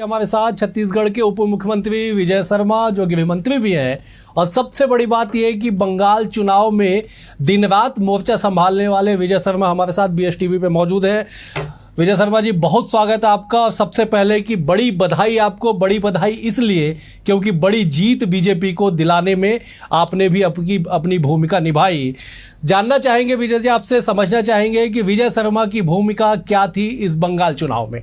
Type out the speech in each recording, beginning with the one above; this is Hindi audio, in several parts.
हमारे साथ छत्तीसगढ़ के उप मुख्यमंत्री विजय शर्मा जो गृह मंत्री भी हैं, और सबसे बड़ी बात यह है कि बंगाल चुनाव में दिन रात मोर्चा संभालने वाले विजय शर्मा हमारे साथ BSTV पे मौजूद है। विजय शर्मा जी, बहुत स्वागत है आपका। सबसे पहले कि बड़ी बधाई आपको, बड़ी बधाई इसलिए क्योंकि बड़ी जीत बीजेपी को दिलाने में आपने भी अपनी भूमिका निभाई। जानना चाहेंगे विजय जी आपसे, समझना चाहेंगे कि विजय शर्मा की भूमिका क्या थी इस बंगाल चुनाव में।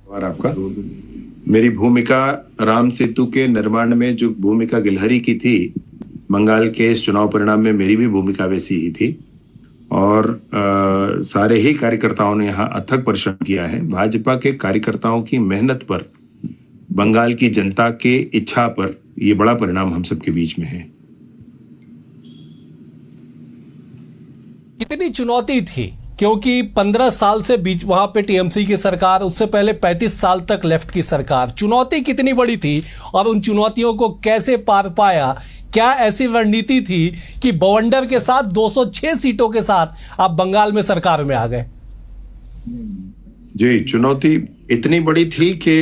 और आपका मेरी भूमिका राम सेतु के निर्माण में जो भूमिका गिलहरी की थी, बंगाल के इस चुनाव परिणाम में मेरी भी भूमिका वैसी ही थी। और सारे ही कार्यकर्ताओं ने यहाँ अथक परिश्रम किया है। भाजपा के कार्यकर्ताओं की मेहनत पर, बंगाल की जनता के इच्छा पर ये बड़ा परिणाम हम सबके बीच में है। कितनी चुनौती थी, क्योंकि 15 साल से बीच वहां पे TMC की सरकार, उससे पहले 35 साल तक लेफ्ट की सरकार। चुनौती कितनी बड़ी थी और उन चुनौतियों को कैसे पार पाया? क्या ऐसी रणनीति थी कि बवंडर के साथ 206 सीटों के साथ आप बंगाल में सरकार में आ गए? जी, चुनौती इतनी बड़ी थी कि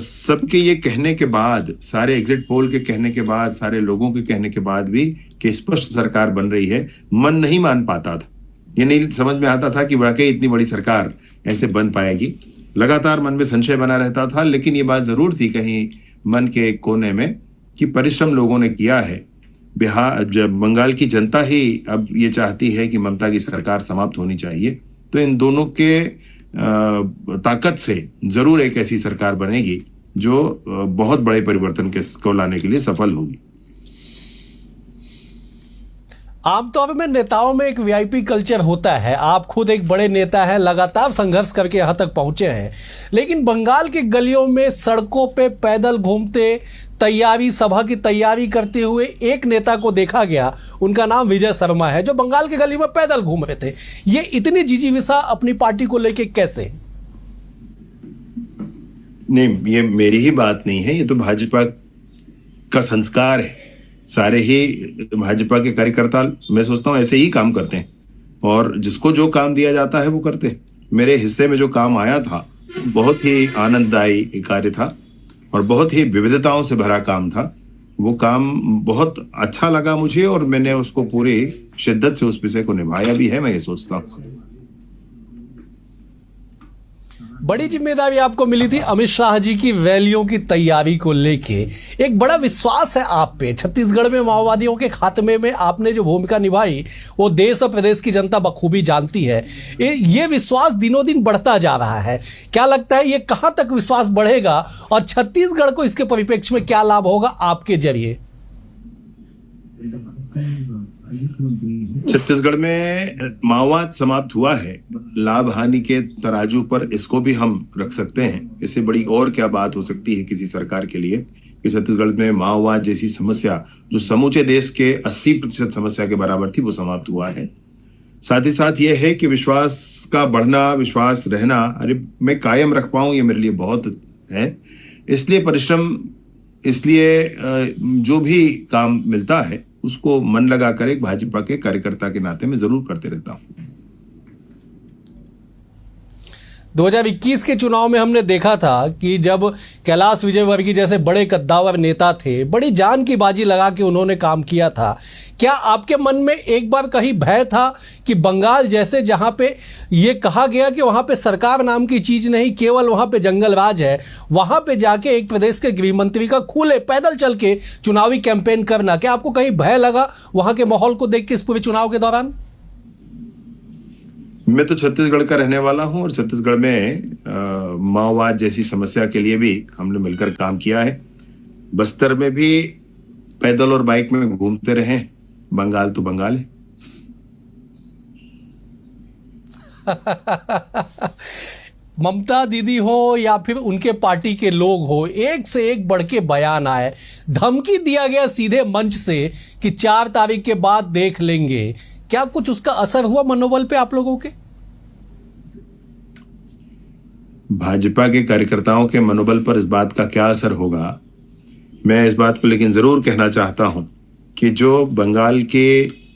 सबके ये कहने के बाद, सारे एग्जिट पोल के कहने के बाद, सारे लोगों के कहने के बाद भी कि स्पष्ट सरकार बन रही है, मन नहीं मान पाता था। ये नहीं समझ में आता था कि वाकई इतनी बड़ी सरकार ऐसे बन पाएगी। लगातार मन में संशय बना रहता था, लेकिन ये बात जरूर थी कहीं मन के कोने में कि परिश्रम लोगों ने किया है। बिहार, जब बंगाल की जनता ही अब ये चाहती है कि ममता की सरकार समाप्त होनी चाहिए, तो इन दोनों के ताकत से जरूर एक ऐसी सरकार बनेगी जो बहुत बड़े परिवर्तन को लाने के लिए सफल होगी। आमतौर में नेताओं में एक VIP कल्चर होता है। आप खुद एक बड़े नेता हैं, लगातार संघर्ष करके यहां तक पहुंचे हैं, लेकिन बंगाल के गलियों में, सड़कों पे पैदल घूमते, सभा की तैयारी करते हुए एक नेता को देखा गया। उनका नाम विजय शर्मा है, जो बंगाल के गली में पैदल घूम रहे थे। ये इतनी जिजीविषा अपनी पार्टी को लेके कैसे? नहीं, ये मेरी ही बात नहीं है, ये तो भाजपा का संस्कार है। सारे ही भाजपा के कार्यकर्ता, मैं सोचता हूँ, ऐसे ही काम करते हैं और जिसको जो काम दिया जाता है वो करते हैं। मेरे हिस्से में जो काम आया था बहुत ही आनंददायी कार्य था और बहुत ही विविधताओं से भरा काम था। वो काम बहुत अच्छा लगा मुझे और मैंने उसको पूरी शिद्दत से उस विषय को निभाया भी है, मैं ये सोचता हूँ। बड़ी जिम्मेदारी आपको मिली थी अमित शाह जी की रैलियों की तैयारी को लेके। एक बड़ा विश्वास है आप पे। छत्तीसगढ़ में माओवादियों के खात्मे में आपने जो भूमिका निभाई वो देश और प्रदेश की जनता बखूबी जानती है। ये विश्वास दिनों दिन बढ़ता जा रहा है। क्या लगता है ये कहां तक विश्वास बढ़ेगा और छत्तीसगढ़ को इसके परिप्रेक्ष्य में क्या लाभ होगा आपके जरिए? छत्तीसगढ़ में माओवाद समाप्त हुआ है, लाभ हानि के तराजू पर इसको भी हम रख सकते हैं। इससे बड़ी और क्या बात हो सकती है किसी सरकार के लिए कि छत्तीसगढ़ में माओवाद जैसी समस्या, जो समूचे देश के 80% समस्या के बराबर थी, वो समाप्त हुआ है। साथ ही साथ ये है कि विश्वास का बढ़ना, विश्वास रहना, अरे मैं कायम रख पाऊं, ये मेरे लिए बहुत है। इसलिए परिश्रम, इसलिए जो भी काम मिलता है उसको मन लगा कर एक भाजपा के कार्यकर्ता के नाते में जरूर करते रहता हूं। 2021 के चुनाव में हमने देखा था कि जब कैलाश विजयवर्गीय जैसे बड़े कद्दावर नेता थे, बड़ी जान की बाजी लगा के उन्होंने काम किया था। क्या आपके मन में एक बार कहीं भय था कि बंगाल जैसे, जहां पे ये कहा गया कि वहां पे सरकार नाम की चीज नहीं, केवल वहां पे जंगल राज है, वहां पे जाके एक प्रदेश के गृह मंत्री का खुले पैदल चल के चुनावी कैंपेन करना, क्या आपको कहीं भय लगा वहां के माहौल को देख के इस पूरे चुनाव के दौरान? मैं तो छत्तीसगढ़ का रहने वाला हूं और छत्तीसगढ़ में माओवाद जैसी समस्या के लिए भी हमने मिलकर काम किया है। बस्तर में भी पैदल और बाइक में घूमते रहे। बंगाल तो बंगाल है। ममता दीदी हो या फिर उनके पार्टी के लोग हो, एक से एक बढ़ के बयान आए। धमकी दिया गया सीधे मंच से कि 4 तारीख के बाद देख लेंगे। क्या कुछ उसका असर हुआ मनोबल पे आप लोगों के? भाजपा के कार्यकर्ताओं के मनोबल पर इस बात का क्या असर होगा, मैं इस बात को लेकिन जरूर कहना चाहता हूं कि जो बंगाल के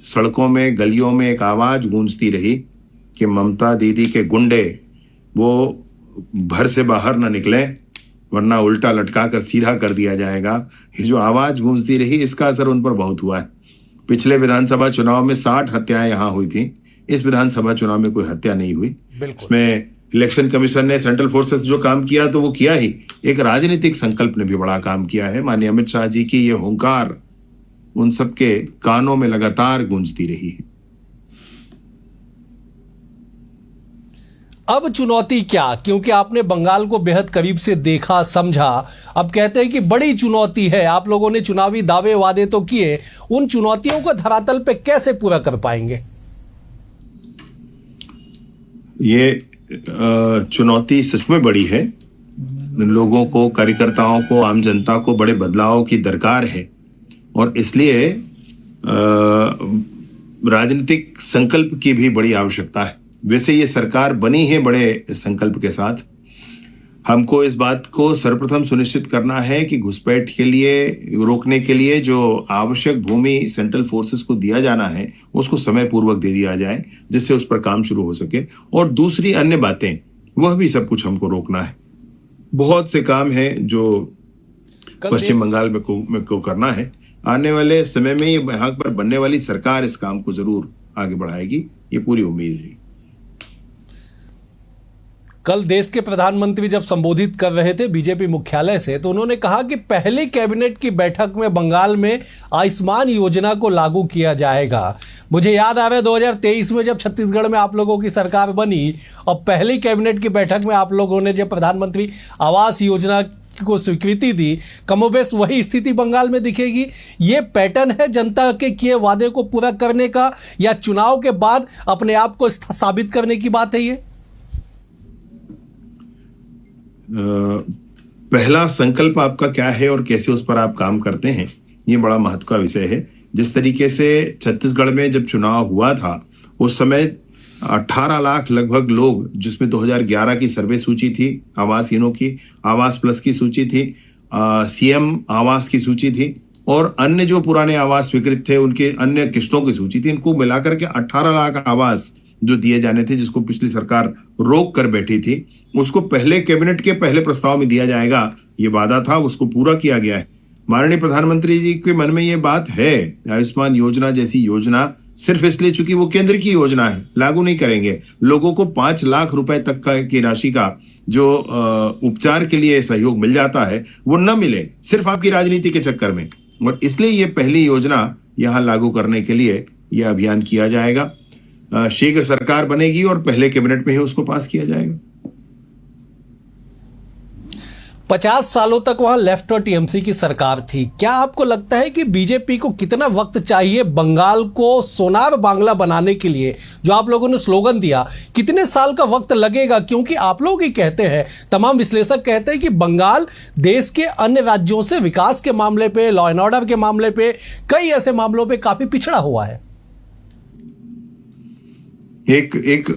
सड़कों में, गलियों में एक आवाज गूंजती रही कि ममता दीदी के गुंडे वो भर से बाहर ना निकले, वरना उल्टा लटका कर सीधा कर दिया जाएगा। ये जो आवाज गूंजती रही, इसका असर उन पर बहुत हुआ है। पिछले विधानसभा चुनाव में 60 हत्याएं यहां हुई थी, इस विधानसभा चुनाव में कोई हत्या नहीं हुई। इसमें इलेक्शन कमीशन ने, सेंट्रल फोर्सेस जो काम किया तो वो किया ही, एक राजनीतिक संकल्प ने भी बड़ा काम किया है। माननीय अमित शाह जी की ये हुंकार उन सबके कानों में लगातार गूंजती रही है। अब चुनौती क्या, क्योंकि आपने बंगाल को बेहद करीब से देखा समझा, अब कहते हैं कि बड़ी चुनौती है। आप लोगों ने चुनावी दावे वादे तो किए, उन चुनौतियों को धरातल पे कैसे पूरा कर पाएंगे? ये चुनौती सच में बड़ी है। लोगों को, कार्यकर्ताओं को, आम जनता को बड़े बदलाव की दरकार है और इसलिए राजनीतिक संकल्प की भी बड़ी आवश्यकता है। वैसे ये सरकार बनी है बड़े संकल्प के साथ। हमको इस बात को सर्वप्रथम सुनिश्चित करना है कि घुसपैठ के लिए, रोकने के लिए जो आवश्यक भूमि सेंट्रल फोर्सेस को दिया जाना है उसको समय पूर्वक दे दिया जाए, जिससे उस पर काम शुरू हो सके। और दूसरी अन्य बातें, वह भी सब कुछ हमको रोकना है। बहुत से काम है जो पश्चिम बंगाल में को करना है। आने वाले समय में ये यहाँ पर बनने वाली सरकार इस काम को जरूर आगे बढ़ाएगी, ये पूरी उम्मीद है। कल देश के प्रधानमंत्री जब संबोधित कर रहे थे बीजेपी मुख्यालय से, तो उन्होंने कहा कि पहली कैबिनेट की बैठक में बंगाल में आयुष्मान योजना को लागू किया जाएगा। मुझे याद आ रहा है 2023 में जब छत्तीसगढ़ में आप लोगों की सरकार बनी और पहली कैबिनेट की बैठक में आप लोगों ने जब प्रधानमंत्री आवास योजना को स्वीकृति दी, कमोबेश वही स्थिति बंगाल में दिखेगी। ये पैटर्न है जनता के किए वादे को पूरा करने का, या चुनाव के बाद अपने आप को साबित करने की बात है? ये पहला संकल्प आपका क्या है और कैसे उस पर आप काम करते हैं, ये बड़ा महत्व का विषय है। जिस तरीके से छत्तीसगढ़ में जब चुनाव हुआ था उस समय 18 लाख लगभग लोग, जिसमें 2011 की सर्वे सूची थी आवासहीनों की, आवास प्लस की सूची थी, सीएम आवास की सूची थी और अन्य जो पुराने आवास स्वीकृत थे उनके अन्य किस्तों की सूची थी। इनको मिलाकर के 18 लाख आवास जो दिए जाने थे, जिसको पिछली सरकार रोक कर बैठी थी, उसको पहले कैबिनेट के पहले प्रस्ताव में दिया जाएगा, ये वादा था, उसको पूरा किया गया है। माननीय प्रधानमंत्री जी के मन में ये बात है, आयुष्मान योजना जैसी योजना सिर्फ इसलिए चूंकि वो केंद्र की योजना है लागू नहीं करेंगे। लोगों को 5 लाख रुपए तक की राशि का जो उपचार के लिए सहयोग मिल जाता है वो न मिले सिर्फ आपकी राजनीति के चक्कर में, और इसलिए ये पहली योजना यहाँ लागू करने के लिए यह अभियान किया जाएगा। शीघ्र सरकार बनेगी और पहले कैबिनेट में ही उसको पास किया जाएगा। 50 सालों तक वहां लेफ्ट और टीएमसी की सरकार थी। क्या आपको लगता है कि बीजेपी को कितना वक्त चाहिए बंगाल को सोनार बांग्ला बनाने के लिए? जो आप लोगों ने स्लोगन दिया, कितने साल का वक्त लगेगा? क्योंकि आप लोग ही कहते हैं, तमाम विश्लेषक कहते हैं कि बंगाल देश के अन्य राज्यों से विकास के मामले पे, लॉ एंड ऑर्डर के मामले पे, कई ऐसे मामलों पे काफी पिछड़ा हुआ है। एक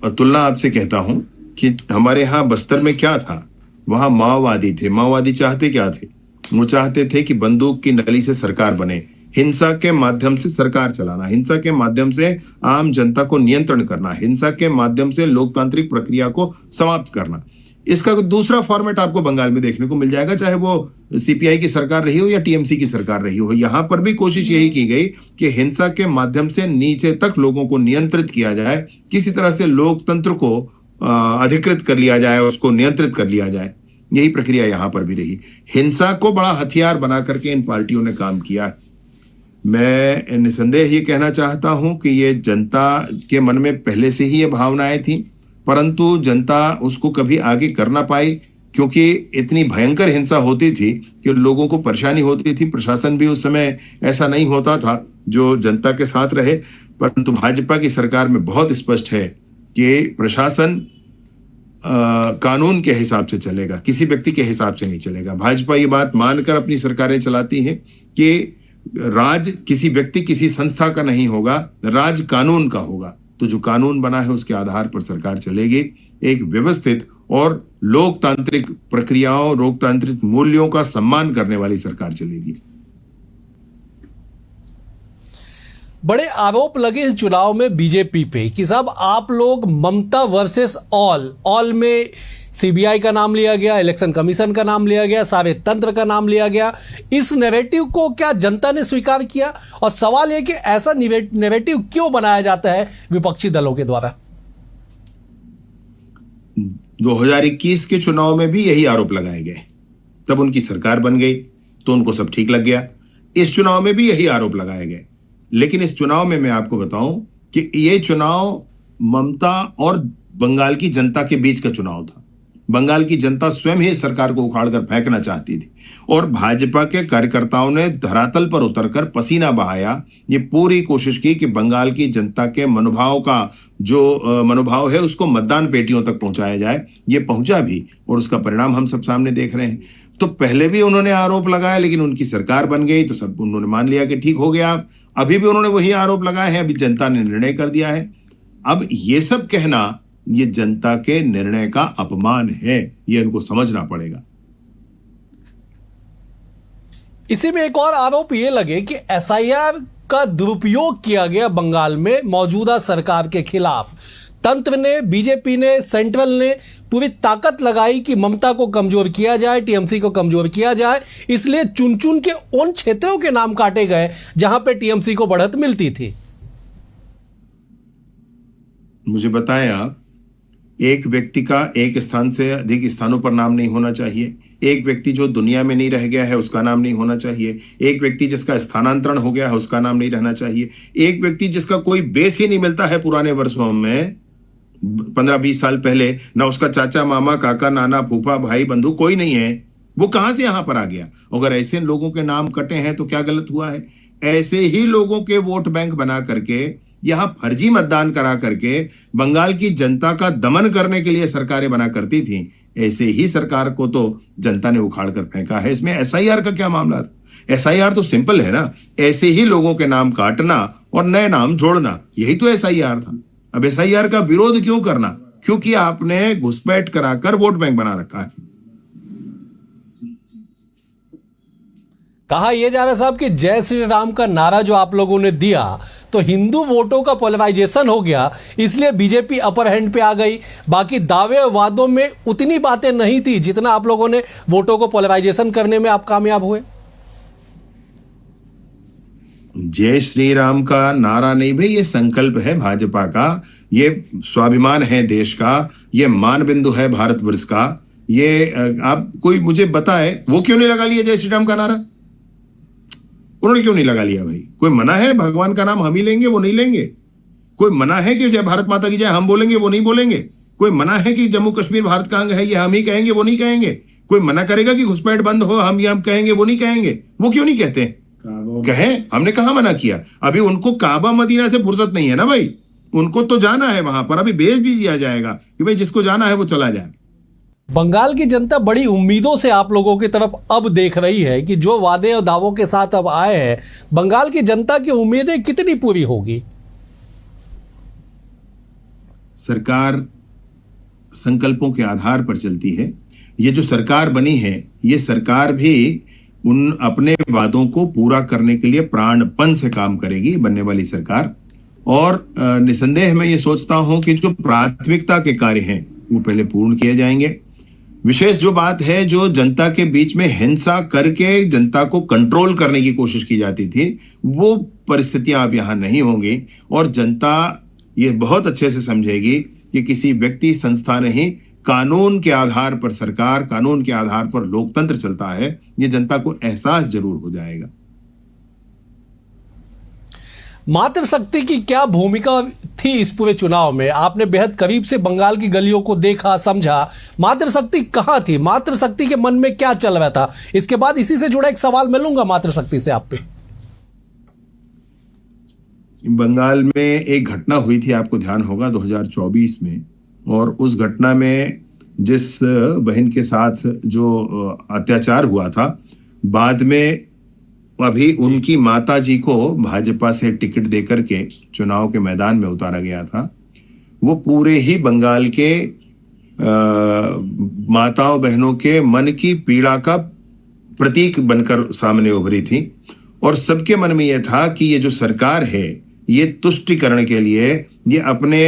तुलना आपसे कहता हूं कि हमारे यहाँ बस्तर में क्या था, वहां माओवादी थे। माओवादी चाहते क्या थे? वो चाहते थे कि बंदूक की नली से सरकार बने, हिंसा के माध्यम से सरकार चलाना, हिंसा के माध्यम से आम जनता को नियंत्रण करना, हिंसा के माध्यम से लोकतांत्रिक प्रक्रिया को समाप्त करना। इसका दूसरा फॉर्मेट आपको बंगाल में देखने को मिल जाएगा, चाहे वो सीपीआई की सरकार रही हो या टीएमसी की सरकार रही हो। यहां पर भी कोशिश यही की गई कि हिंसा के माध्यम से नीचे तक लोगों को नियंत्रित किया जाए, किसी तरह से लोकतंत्र को अधिकृत कर लिया जाए, उसको नियंत्रित कर लिया जाए। यही प्रक्रिया यहां पर भी रही। हिंसा को बड़ा हथियार बना करके इन पार्टियों ने काम किया। मैं निसंदेह ये कहना चाहता हूं कि ये जनता के मन में पहले से ही ये भावनाएं थी, परंतु जनता उसको कभी आगे कर ना पाई, क्योंकि इतनी भयंकर हिंसा होती थी कि लोगों को परेशानी होती थी। प्रशासन भी उस समय ऐसा नहीं होता था जो जनता के साथ रहे। परंतु भाजपा की सरकार में बहुत स्पष्ट है कि प्रशासन कानून के हिसाब से चलेगा, किसी व्यक्ति के हिसाब से नहीं चलेगा। भाजपा ये बात मानकर अपनी सरकारें चलाती है कि राज किसी व्यक्ति, किसी संस्था का नहीं होगा, राज कानून का होगा। तो जो कानून बना है उसके आधार पर सरकार चलेगी। एक व्यवस्थित और लोकतांत्रिक प्रक्रियाओं, लोकतांत्रिक मूल्यों का सम्मान करने वाली सरकार चलेगी। बड़े आरोप लगे इस चुनाव में बीजेपी पे कि साहब आप लोग ममता वर्सेस ऑल में सीबीआई का नाम लिया गया, इलेक्शन कमीशन का नाम लिया गया, सारे तंत्र का नाम लिया गया। इस नैरेटिव को क्या जनता ने स्वीकार किया? और सवाल यह कि ऐसा नैरेटिव क्यों बनाया जाता है विपक्षी दलों के द्वारा? 2021 के चुनाव में भी यही आरोप लगाए गए, तब उनकी सरकार बन गई तो उनको सब ठीक लग गया। इस चुनाव में भी यही आरोप लगाए गए, लेकिन इस चुनाव में मैं आपको बताऊं कि ये चुनाव ममता और बंगाल की जनता के बीच का चुनाव था। बंगाल की जनता स्वयं ही सरकार को उखाड़कर फेंकना चाहती थी और भाजपा के कार्यकर्ताओं ने धरातल पर उतरकर पसीना बहाया। ये पूरी कोशिश की कि बंगाल की जनता के मनोभाव का जो मनोभाव है उसको मतदान पेटियों तक पहुंचाया जाए। ये पहुंचा भी और उसका परिणाम हम सब सामने देख रहे हैं। तो पहले भी उन्होंने आरोप लगाया, लेकिन उनकी सरकार बन गई तो सब उन्होंने मान लिया कि ठीक हो गया। अभी भी उन्होंने वही आरोप लगाए हैं, अभी जनता ने निर्णय कर दिया है। अब ये सब कहना ये जनता के निर्णय का अपमान है, ये इनको समझना पड़ेगा। इसी में एक और आरोप ये लगे कि एसआईआर का दुरुपयोग किया गया बंगाल में मौजूदा सरकार के खिलाफ। तंत्र ने, बीजेपी ने, सेंट्रल ने पूरी ताकत लगाई कि ममता को कमजोर किया जाए, टीएमसी को कमजोर किया जाए। इसलिए चुन चुन के उन क्षेत्रों के नाम काटे गए जहां पे टीएमसी को बढ़त मिलती थी। मुझे बताएं आप, एक व्यक्ति का एक स्थान से अधिक स्थानों पर नाम नहीं होना चाहिए। एक व्यक्ति जो दुनिया में नहीं रह गया है उसका नाम नहीं होना चाहिए। एक व्यक्ति जिसका स्थानांतरण हो गया है उसका नाम नहीं रहना चाहिए। एक व्यक्ति जिसका कोई बेस ही नहीं मिलता है पुराने वर्षों में, 15-20 साल पहले, ना उसका चाचा, मामा, काका, नाना, फूफा, भाई, बंधु कोई नहीं है, वो कहां से यहां पर आ गया? अगर ऐसे लोगों के नाम कटे हैं तो क्या गलत हुआ है? ऐसे ही लोगों के वोट बैंक बना करके, यहां फर्जी मतदान करा करके बंगाल की जनता का दमन करने के लिए सरकारें बना करती थी। ऐसे ही सरकार को तो जनता ने उखाड़ कर फेंका है। इसमें एसआईआर का क्या मामला था? एसआईआर तो सिंपल है ना, ऐसे ही लोगों के नाम काटना और नए नाम जोड़ना, यही तो एसआईआर था। अब एसआईआर का विरोध क्यों करना? क्योंकि आपने घुसपैठ कराकर वोट बैंक बना रखा है। कहा यह जा रहा है साहब कि जय श्री राम का नारा जो आप लोगों ने दिया तो हिंदू वोटों का पोलराइजेशन हो गया, इसलिए बीजेपी अपर हैंड पे आ गई। बाकी दावे और वादों में उतनी बातें नहीं थी जितना आप लोगों ने वोटों को पोलराइजेशन करने में आप कामयाब हुए। जय श्री राम का नारा नहीं भाई, ये संकल्प है भाजपा का, ये स्वाभिमान है देश का, ये मान बिंदु है भारतवर्ष का। ये आप कोई मुझे बताए वो क्यों नहीं लगा लिया जय श्री राम का नारा? उन्होंने क्यों नहीं लगा लिया भाई? कोई मना है भगवान का नाम हम ही लेंगे, वो नहीं लेंगे? कोई मना है कि जय भारत माता की जय हम बोलेंगे, वो नहीं बोलेंगे? कोई मना है कि जम्मू कश्मीर भारत का अंग है, ये हम ही कहेंगे, वो नहीं कहेंगे? कोई मना करेगा कि घुसपैठ बंद हो, हम ये हम कहेंगे, वो नहीं कहेंगे? वो क्यों नहीं कहते? कहें, हमने कहा मना किया? अभी उनको काबा मदीना से फुर्सत नहीं है ना भाई, उनको तो जाना है वहां पर। अभी भेज भी दिया जाएगा कि भाई जिसको जाना है वो चला जाए। बंगाल की जनता बड़ी उम्मीदों से आप लोगों की तरफ अब देख रही है कि जो वादे और दावों के साथ अब आए हैं, बंगाल की जनता की उम्मीदें कितनी पूरी होगी? सरकार संकल्पों के आधार पर चलती है। ये जो सरकार बनी है, ये सरकार भी उन अपने वादों को पूरा करने के लिए प्राणपण से काम करेगी, बनने वाली सरकार। और निसंदेह मैं ये सोचता हूं कि जो प्राथमिकता के कार्य हैं वो पहले पूर्ण किए जाएंगे। विशेष जो बात है, जो जनता के बीच में हिंसा करके जनता को कंट्रोल करने की कोशिश की जाती थी, वो परिस्थितियां अब यहां नहीं होंगी। और जनता ये बहुत अच्छे से समझेगी कि किसी व्यक्ति, संस्था नहीं, कानून के आधार पर सरकार, कानून के आधार पर लोकतंत्र चलता है। ये जनता को एहसास जरूर हो जाएगा। मातृशक्ति की क्या भूमिका थी इस पूरे चुनाव में? आपने बेहद करीब से बंगाल की गलियों को देखा, समझा। मातृशक्ति कहां थी? मातृशक्ति के मन में क्या चल रहा था? इसके बाद इसी से जुड़ा एक सवाल मैं लूंगा मातृशक्ति से आप पे। बंगाल में एक घटना हुई थी, आपको ध्यान होगा, 2024 में। और उस घटना में जिस बहन के साथ जो अत्याचार हुआ था, बाद में अभी उनकी माताजी को भाजपा से टिकट देकर के चुनाव के मैदान में उतारा गया था। वो पूरे ही बंगाल के माताओं बहनों के मन की पीड़ा का प्रतीक बनकर सामने उभरी थी। और सबके मन में यह था कि ये जो सरकार है, ये तुष्टिकरण के लिए, ये अपने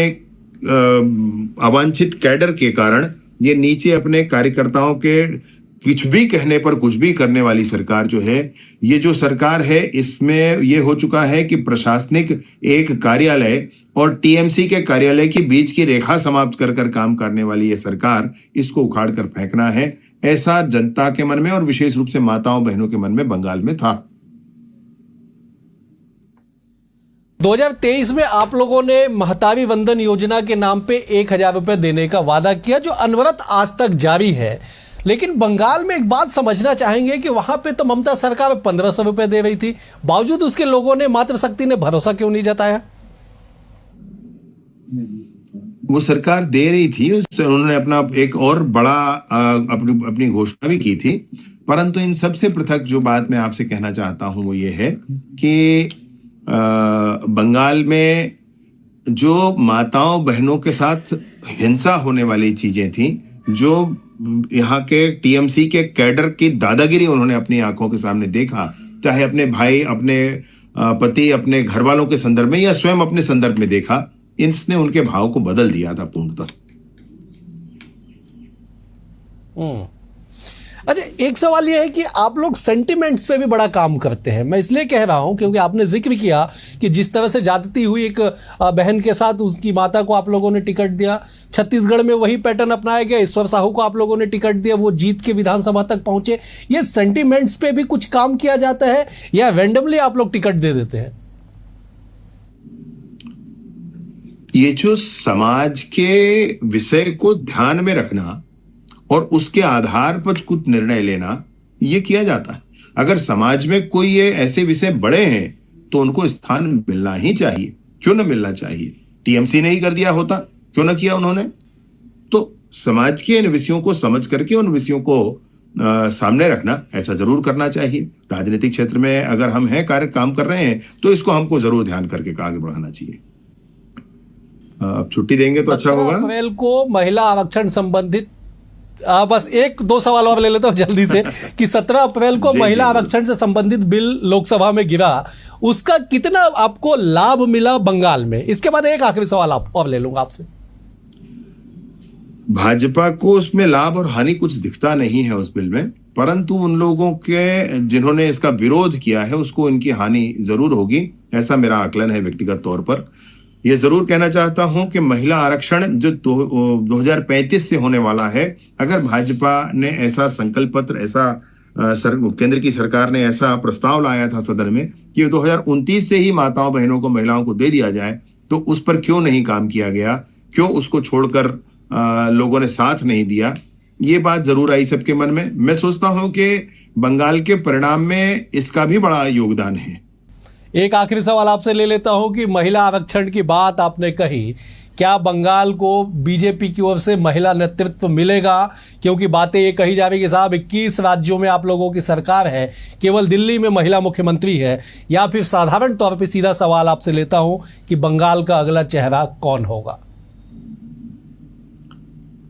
अवांछित कैडर के कारण ये नीचे अपने कार्यकर्ताओं के कुछ भी कहने पर कुछ भी करने वाली सरकार जो है, ये जो सरकार है इसमें ये हो चुका है कि प्रशासनिक एक कार्यालय और टीएमसी के कार्यालय के बीच की रेखा समाप्त कर कर काम करने वाली ये सरकार, इसको उखाड़ कर फेंकना है, ऐसा जनता के मन में और विशेष रूप से माताओं बहनों के मन में बंगाल में था। 2023 में आप लोगों ने महतारी वंदन योजना के नाम पे 1,000 रुपए देने का वादा किया, जो अनवरत आज तक जारी है। लेकिन बंगाल में एक बात समझना चाहेंगे कि वहां पे तो ममता सरकार 1,500 रुपए दे रही थी, बावजूद उसके लोगों ने, मातृशक्ति ने भरोसा क्यों नहीं जताया? वो सरकार दे रही थी, उन्होंने अपना एक और बड़ा अपनी घोषणा भी की थी, परंतु इन सबसे पृथक जो बात मैं आपसे कहना चाहता हूं वो ये है कि बंगाल में जो माताओं बहनों के साथ हिंसा होने वाली चीजें थी, जो यहाँ के टीएमसी के कैडर की दादागिरी उन्होंने अपनी आंखों के सामने देखा, चाहे अपने भाई, अपने पति, अपने घर वालों के संदर्भ में या स्वयं अपने संदर्भ में देखा, इसने उनके भाव को बदल दिया था पूर्णतः। अच्छा, एक सवाल यह है कि आप लोग सेंटिमेंट्स पे भी बड़ा काम करते हैं। मैं इसलिए कह रहा हूं क्योंकि आपने जिक्र किया कि जिस तरह से जाती हुई एक बहन के साथ उसकी माता को आप लोगों ने टिकट दिया, छत्तीसगढ़ में वही पैटर्न अपनाया गया, ईश्वर साहू को आप लोगों ने टिकट दिया, वो जीत के विधानसभा तक पहुंचे। ये सेंटिमेंट्स पे भी कुछ काम किया जाता है या रैंडमली आप लोग टिकट दे देते हैं? ये जो समाज के विषय को ध्यान में रखना और उसके आधार पर कुछ निर्णय लेना, ये किया जाता है। अगर समाज में कोई ये ऐसे विषय बड़े हैं तो उनको स्थान मिलना ही चाहिए, क्यों ना मिलना चाहिए? टीएमसी ने ही कर दिया होता, क्यों ना किया उन्होंने? तो समाज के इन विषयों को समझ करके उन विषयों को सामने रखना, ऐसा जरूर करना चाहिए। राजनीतिक क्षेत्र में अगर हम काम कर रहे हैं तो इसको हमको जरूर ध्यान करके आगे बढ़ाना चाहिए। अब छुट्टी देंगे तो अच्छा होगा। 17 अप्रैल को महिला आरक्षण संबंधित बस 1-2 सवाल और ले लेता हूं जल्दी से कि 17 अप्रैल को महिला आरक्षण से संबंधित बिल लोकसभा में गिरा, उसका कितना आपको लाभ मिला बंगाल में? इसके बाद एक आखिरी सवाल आप और ले लूंगा आपसे। भाजपा को उसमें लाभ और हानि कुछ दिखता नहीं है उस बिल में, परंतु उन लोगों के जिन्होंने इसका विरोध किया है उसको इनकी हानि जरूर होगी, ऐसा मेरा आकलन है व्यक्तिगत तौर पर। यह जरूर कहना चाहता हूं कि महिला आरक्षण जो 2035 से होने वाला है, अगर भाजपा ने ऐसा संकल्प पत्र, ऐसा केंद्र की सरकार ने ऐसा प्रस्ताव लाया था सदन में कि 2029 से ही माताओं बहनों को, महिलाओं को दे दिया जाए, तो उस पर क्यों नहीं काम किया गया? क्यों उसको छोड़कर लोगों ने साथ नहीं दिया? ये बात जरूर आई सबके मन में। मैं सोचता हूं कि बंगाल के परिणाम में इसका भी बड़ा योगदान है। एक आखिरी सवाल आपसे ले लेता हूं कि महिला आरक्षण की बात आपने कही, क्या बंगाल को बीजेपी की ओर से महिला नेतृत्व मिलेगा? क्योंकि बातें ये कही जा रही है कि साहब 21 राज्यों में आप लोगों की सरकार है, केवल दिल्ली में महिला मुख्यमंत्री है, या फिर साधारण तौर पे सीधा सवाल आपसे लेता हूं कि बंगाल का अगला चेहरा कौन होगा?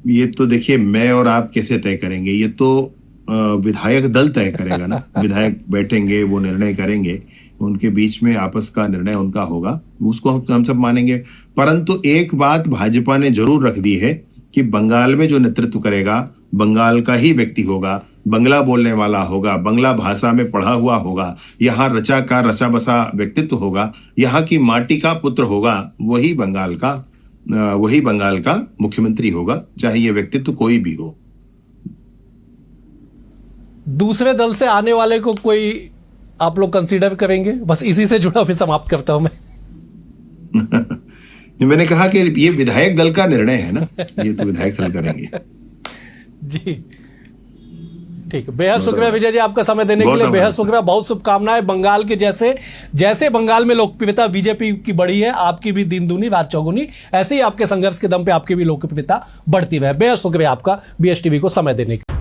ये तो देखिए, मैं और आप कैसे तय करेंगे? ये तो विधायक दल तय करेगा ना। विधायक बैठेंगे, वो निर्णय करेंगे, उनके बीच में आपस का निर्णय उनका होगा, उसको हम सब मानेंगे। परंतु एक बात भाजपा ने जरूर रख दी है कि बंगाल में जो नेतृत्व करेगा बंगाल का ही व्यक्ति होगा, बंगला बोलने वाला होगा, बंगला भाषा में पढ़ा हुआ होगा, यहाँ रचा का रचा बसा व्यक्तित्व होगा, यहाँ की माटी का पुत्र होगा, वही बंगाल का मुख्यमंत्री होगा, चाहे ये व्यक्तित्व कोई भी हो। दूसरे दल से आने वाले को कोई आप लोग कंसीडर करेंगे? बस इसी से जुड़ा फिर समाप्त करता हूं मैं। मैंने कहा कि ये विधायक दल का निर्णय है ना, ये तो विधायक दल करेंगे। जी ठीक है, बेहद शुक्रिया विजय जी आपका समय देने के लिए, बेहद शुक्रिया, बहुत शुभकामनाएं। बंगाल के जैसे बंगाल में लोकप्रियता बीजेपी की बढ़ी है, आपकी भी दिन दूनी रात चौगुनी, ऐसे ही आपके संघर्ष के दम पे आपकी भी लोकप्रियता बढ़ती रहे। बेहद शुक्रिया आपका BSTV को समय देने के लिए।